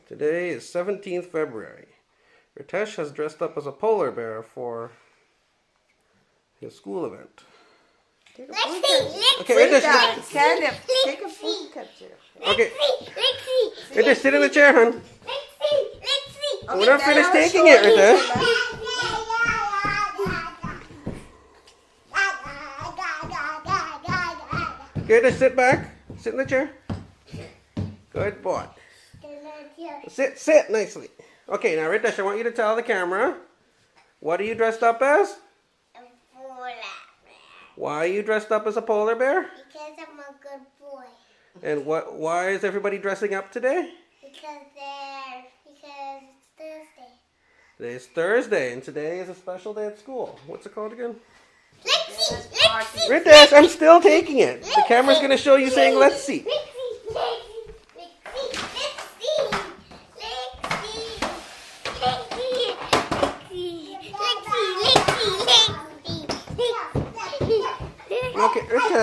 Today is 17th February. Ritesh has dressed up as a polar bear for his school event. Let's see. Okay, Ritesh. Stand up. Take a food picture. Okay, Let's see. Ritesh, sit in the chair, hon. Let's see. Let's see. We're not now finished I'll taking show it, you Ritesh. the- Okay, Ritesh, sit back. Sit in the chair. Good boy. Sit nicely. Okay, now Ritesh, I want you to tell the camera, what are you dressed up as? Why are you dressed up as a polar bear? Because I'm a good boy. And why is everybody dressing up today? Because it's Thursday. Today's Thursday, and today is a special day at school. What's it called again? Let's see. Let's see. Ritesh, I'm still taking it. The camera's going to show you saying, let's see. Okay, Ritesh.